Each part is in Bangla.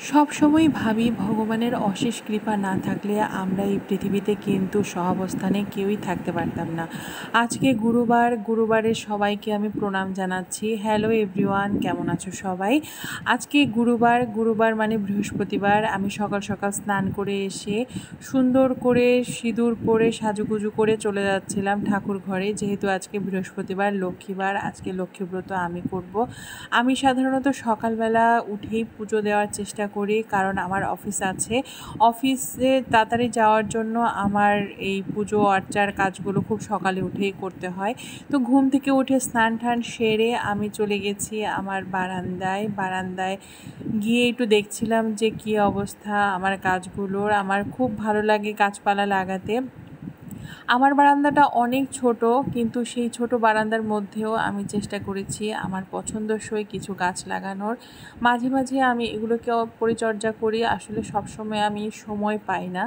সবসময় ভাবি ভগবানের অশেষ কৃপা না থাকলে আমরা এই পৃথিবীতে কিন্তু সহাবস্থানে কেউই থাকতে পারতাম না। আজকে গুরুবারের সবাইকে আমি প্রণাম জানাচ্ছি। হ্যালো এভরিওয়ান, কেমন আছো সবাই? আজকে গুরুবার মানে বৃহস্পতিবার। আমি সকাল সকাল স্নান করে এসে সুন্দর করে সিঁদুর পরে সাজুগুজু করে চলে যাচ্ছিলাম ঠাকুর ঘরে, যেহেতু আজকে বৃহস্পতিবার, লক্ষ্মীবার। আজকে লক্ষ্মীব্রত আমি করব। আমি সাধারণত সকালবেলা উঠেই পুজো দেওয়ার চেষ্টা করি, কারণ আমার অফিস আছে। অফিসে তাড়াতাড়ি যাওয়ার জন্য আমার এই পুজো আর্চার কাজগুলো খুব সকালে উঠেই করতে হয়। তো ঘুম থেকে উঠে স্নান টান সেরে আমি চলে গেছি আমার বারান্দায় গিয়ে একটু দেখছিলাম যে কী অবস্থা আমার গাছগুলোর। আমার খুব ভালো লাগে গাছপালা লাগাতে। আমার বারান্দাটা অনেক ছোট, কিন্তু সেই ছোট বারান্দার মধ্যেও আমি চেষ্টা করেছি আমার পছন্দসই কিছু গাছ লাগানোর। মাঝে মাঝে আমি এগুলোকেও পরিচর্যা করি, আসলে সবসময় আমি সময় পাই না।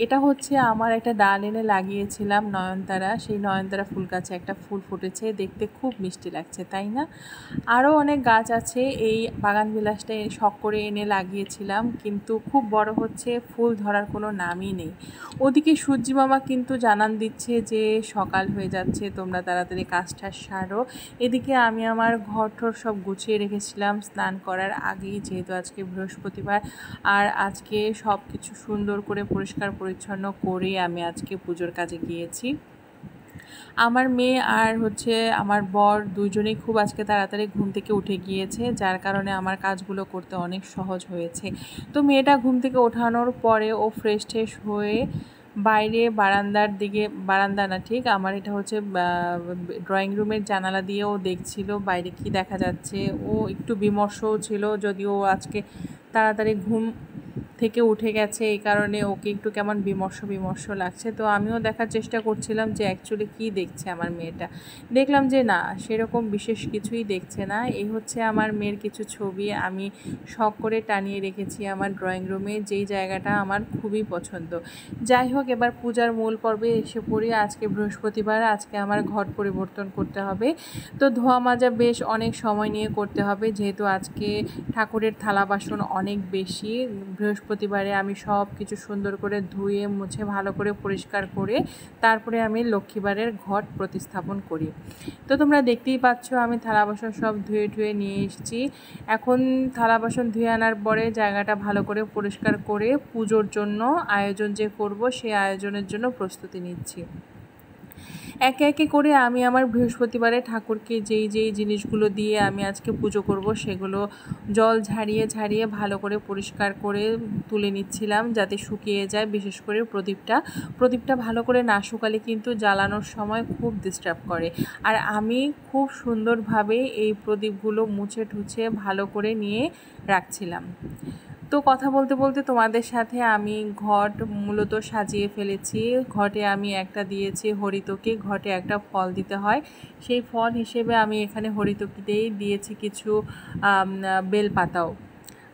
এটা হচ্ছে আমার একটা ডাল এনে লাগিয়েছিলাম নয়নতারা, সেই নয়নতারা ফুল গাছে একটা ফুল ফুটেছে, দেখতে খুব মিষ্টি লাগছে, তাই না? আরও অনেক গাছ আছে, এই বাগান বিলাসটা শখ করে এনে লাগিয়েছিলাম, কিন্তু খুব বড় হচ্ছে, ফুল ধরার কোনো নামই নেই। ওদিকে সূর্যি মামা কিন্তু জানান দিচ্ছে যে সকাল হয়ে যাচ্ছে, তোমরা তাড়াতাড়ি কাজটা সারো। এদিকে আমি আমার ঘর সব গুছিয়ে রেখেছিলাম স্নান করার আগেই, যেহেতু আজকে বৃহস্পতিবার। আর আজকে সব কিছু সুন্দর করে পরিষ্কার পরিচ্ছন্ন করে আমি আজকে পুজোর কাজে গিয়েছি। আমার মেয়ে আর আমার বর দুইজনেই খুব আজকে তাড়াতাড়ি ঘুম থেকে উঠে গিয়েছে, যার কারণে আমার কাজগুলো করতে অনেক সহজ হয়েছে। তো মেয়েটা ঘুম থেকে ওঠানোর পরে ও ফ্রেশ হয়ে বাইরে বারান্দা না ঠিক, আমার এটা হচ্ছে ড্রয়িং রুমের জানালা দিয়ে ও দেখছিল বাইরে কি দেখা যাচ্ছে। ও একটু বিমর্ষও ছিল, যদিও আজকে তাড়াতাড়ি ঘুম থেকে উঠে গেছে, এই কারণে ওকে একটু কেমন বিমর্ষ লাগছে। তো আমিও দেখার চেষ্টা করছিলাম যে অ্যাকচুয়ালি কী দেখছে আমার মেয়েটা। দেখলাম যে না, সেরকম বিশেষ কিছুই দেখছে না। এই হচ্ছে আমার মেয়ের কিছু ছবি আমি শখ করে টানিয়ে রেখেছি আমার ড্রয়িং রুমে, যেই জায়গাটা আমার খুবই পছন্দ। যাই হোক, এবার পূজার মূল পর্বে এসে পড়ি। আজকে বৃহস্পতিবার, আজকে আমার ঘর পরিবর্তন করতে হবে। তো ধোয়া মাজা বেশ অনেক সময় নিয়ে করতে হবে, যেহেতু আজকে ঠাকুরের থালা বাসন অনেক বেশি। বৃহস্পতিবারে আমি সব কিছু সুন্দর করে ধুয়ে মুছে ভালো করে পরিষ্কার করে তারপরে আমি লক্ষ্মীবারের ঘট প্রতিস্থাপন করি। তো তোমরা দেখতেই পাচ্ছ আমি থালা বাসন সব ধুয়ে নিয়ে এসেছি। এখন থালা বাসন ধুয়ে আনার পরে জায়গাটা ভালো করে পরিষ্কার করে পুজোর জন্য আয়োজন যে করব, সেই আয়োজনের জন্য প্রস্তুতি নিচ্ছি। একে একে করে আমি আমার বৃহস্পতিবারে ঠাকুরকে যেই জিনিসগুলো দিয়ে আমি আজকে পুজো করব, সেগুলো জল ঝারিয়ে ভালো করে পরিষ্কার করে তুলে নিচ্ছিলাম, যাতে শুকিয়ে যায়। বিশেষ করে প্রদীপটা ভালো করে না শুকালে কিন্তু জ্বালানোর সময় খুব ডিস্টার্ব করে। আর আমি খুব সুন্দরভাবে এই প্রদীপগুলো মুছে টুছে ভালো করে নিয়ে রাখছিলাম। তো কথা বলতে বলতে তোমাদের সাথে আমি ঘট মূলত সাজিয়ে ফেলেছি। ঘটে আমি একটা দিয়েছি হরিতকি, ঘটে একটা ফল দিতে হয়, সেই ফল হিসেবে আমি এখানে হরিতকিতেই দিয়েছি কিছু বেলপাতাও।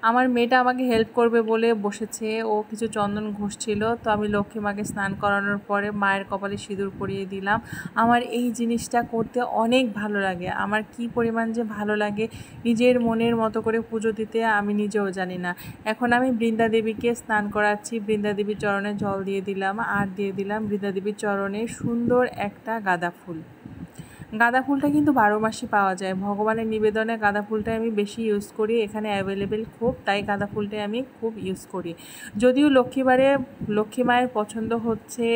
আমার মেয়েটা আমাকে হেল্প করবে বলে বসেছে, ও কিছু চন্দন ঘষছিল। তো আমি লক্ষ্মী মাকে স্নান করানোর পরে মায়ের কপালে সিঁদুর পরিয়ে দিলাম। আমার এই জিনিসটা করতে অনেক ভালো লাগে, আমার কি পরিমাণ যে ভালো লাগে নিজের মনের মতো করে পুজো দিতে, আমি নিজেও জানি না। এখন আমি বৃন্দা দেবীকে স্নান করাচ্ছি, বৃন্দা দেবীর চরণে জল দিয়ে দিলাম, আর দিয়ে দিলাম বৃন্দা দেবীর চরণে সুন্দর একটা গাঁদা ফুল। গাঁদা ফুলটা কিন্তু 12 মাসই পাওয়া যায়, ভগবানের নিবেদনে গাঁদা ফুলটাই আমি বেশি ইউজ করি, এখানে অ্যাভেলেবেল খুব, তাই গাঁদা ফুলটাই আমি খুব ইউজ করি। যদিও লক্ষ্মীবারে লক্ষ্মী মায়ের পছন্দ হচ্ছে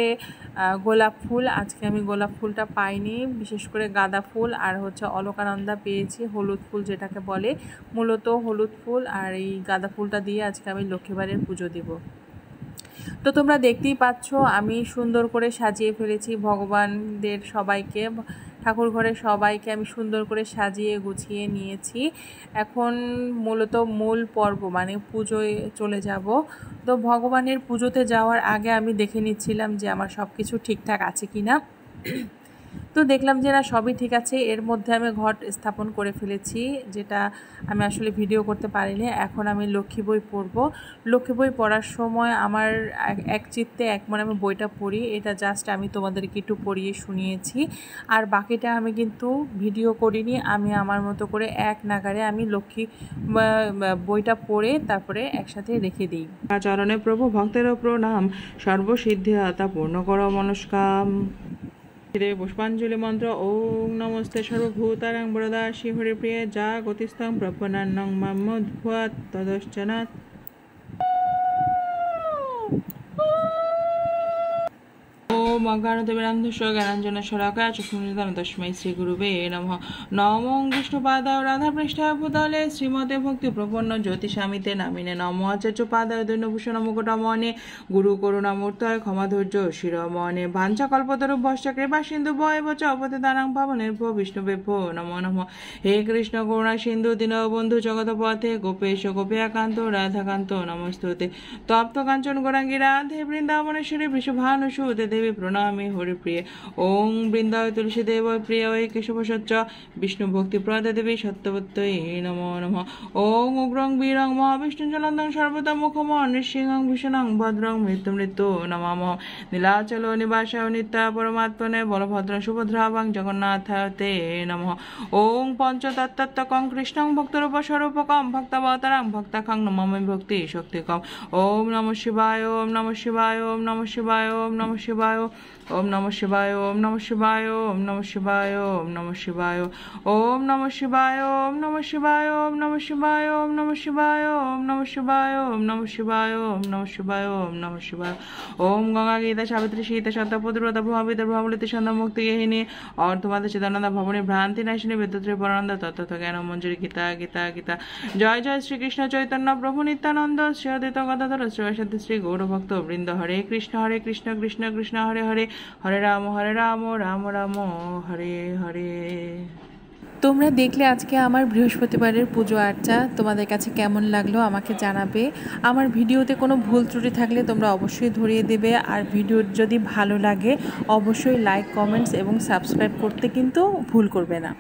গোলাপ ফুল, আজকে আমি গোলাপ ফুলটা পাইনি, বিশেষ করে গাঁদা ফুল আর অলকানন্দা পেয়েছি, হলুদ ফুল যেটাকে বলে, মূলত হলুদ ফুল আর এই গাঁদা ফুলটা দিয়ে আজকে আমি লক্ষ্মীবারের পুজো দেব। তো তোমরা দেখতেই পাচ্ছ আমি সুন্দর করে সাজিয়ে ফেলেছি ভগবানদের সবাইকে, ঠাকুর ঘরের সবাইকে আমি সুন্দর করে সাজিয়ে গুছিয়ে নিয়েছি। এখন মূলত মূল পর্ব মানে পুজোয় চলে যাব। তো ভগবানের পুজোতে যাওয়ার আগে আমি দেখে নিচ্ছিলাম যে আমার সব কিছু ঠিকঠাক আছে কি না। তো দেখলাম যে না সবই ঠিক আছে। এর মধ্যে আমি ঘট স্থাপন করে ফেলেছি, যেটা আমি আসলে ভিডিও করতে পারিনি। এখন আমি লক্ষ্মী বই পড়ব। লক্ষ্মী বই পড়ার সময় আমার এক চিত্তে এক মনে আমি বইটা পড়ি, এটা জাস্ট আমি তোমাদেরকে একটু পড়িয়ে শুনিয়েছি। আর বাকিটা আমি কিন্তু ভিডিও করিনি, আমি আমার মতো করে এক নাগারে আমি লক্ষ্মী বইটা পড়ে তারপরে একসাথে রেখে দিই। চরণে প্রভু ভক্তেরও প্রণাম, সর্বসিদ্ধি দাতা পূর্ণ করো মনস্কাম। পুষ্পাঞ্জলি মন্ত্র ওং নমস্তে সর্বভূতারাং বরদাসি হরিপ্রিয়ে যা গতিস্তং প্রপন্নান্নং মাম্মোদ্ভুয়াৎ তদশ্চনাৎ। ওম অজ্ঞানতিমিরান্ধস্য জ্ঞানাঞ্জনশলাকায় চক্ষুর্মিলিতং তস্मै শ্রীগুরুবে নমঃ। নমো বিষ্ণুপাদায় রাধাপৃষ্ঠায় ভূতলে শ্রীমতে ভক্তিপ্রপন্ন জ্যোতিষামিতে নামিনে নমো আচার্যপাদায় দৈন্যভূষণ মুকুটমণে গুরু করুণামূর্তয় ক্ষমাধৈর্য শিরোমণে ভাঞ্ছাকল্পতরুভ্যশ্চ কৃপা সিন্ধু ভয়েব চ পতিতানাং পাবনেভ্যো বিষ্ণুবেভ্যো নমো নমঃ। হে কৃষ্ণ করুণা সিন্ধু দীনবন্ধু জগৎপথে গোপেশ গোপীকান্ত রাধাকান্ত নমস্তুতে। তপ্ত কাঞ্চন গৌরাঙ্গী রাধে বৃন্দাবনেশ্বরী বৃষভানুসুতে দেবী প্রণামী হরিপ্রিয়ে। ওং বৃন্দায় তুলসী দেব প্রিয় কেশব সচ্চ বিষ্ণু ভক্তি প্রদে দেবী সত্যবত্যই নমো নমঃ। ওং উগ্রং বীরং মহাবিষ্ণু জলন্দং সর্বদা মুখম নৃসিংহং ভূষণং ভদ্রং মৃত্যু মৃত্যু নমামঃ। নীলাচল নিবাসায় নিত্যায় পরমাত্মনে বলভদ্র সুভদ্রাভাং জগন্নাথায় তে নমঃ। ওং পঞ্চতত্ত্বকং কৃষ্ণং ভক্তরূপ স্বরূপকম ভক্তাবতারাং ভক্তাখাং নমামি ভক্তি শক্তিকম। ওম নমঃ শিবায় ওম নমঃ শিবায় ওম নমঃ শিবায় ওম নমঃ শিবায় ওম নমঃ শিবায় ওম নমঃ শিবায় ওম নমঃ শিবায় ওম নমঃ শিবায় ওম নমঃ শিবায় ওম নমঃ শিবায় ওম নমঃ শিবায় ওম নমঃ শিবায় ওম নমঃ শিবায় ওম নমঃ শিবায় ওম নমঃ শিবায় ওম নমঃ শিবায়। ওম গঙ্গা গীতা সাবিত্রী সীতা সত্য পুত্রব্রতা ভূমিতা ভ্রমলিতে সন্ধ্যা মুক্তি গেহিনী অর্থমাতা চিদানন্দ ভবনী ভ্রান্তি নাশিনী বিদ্যুত্রী পরানন্দ তত্ত্ব জ্ঞান মঞ্জুরি গীতা গীতা গীতা। জয় জয় শ্রীকৃষ্ণ চৈতন্য প্রভু নিত্যানন্দ শ্রী অদ্বৈত গদাধর শ্রী শ্রী গৌরভক্ত বৃন্দ। হরে কৃষ্ণ কৃষ্ণ কৃষ্ণ হরে হরে, হরে রাম রাম রাম হরে হরে। তোমরা দেখলে আজকে আমার বৃহস্পতিবারের পুজো আর্চা, তোমাদের কাছে কেমন লাগলো আমাকে জানাবে। আমার ভিডিওতে কোনো ভুল ত্রুটি থাকলে তোমরা অবশ্যই ধরিয়ে দেবে। আর ভিডিও যদি ভালো লাগে অবশ্যই লাইক কমেন্টস এবং সাবস্ক্রাইব করতে কিন্তু ভুল করবে না।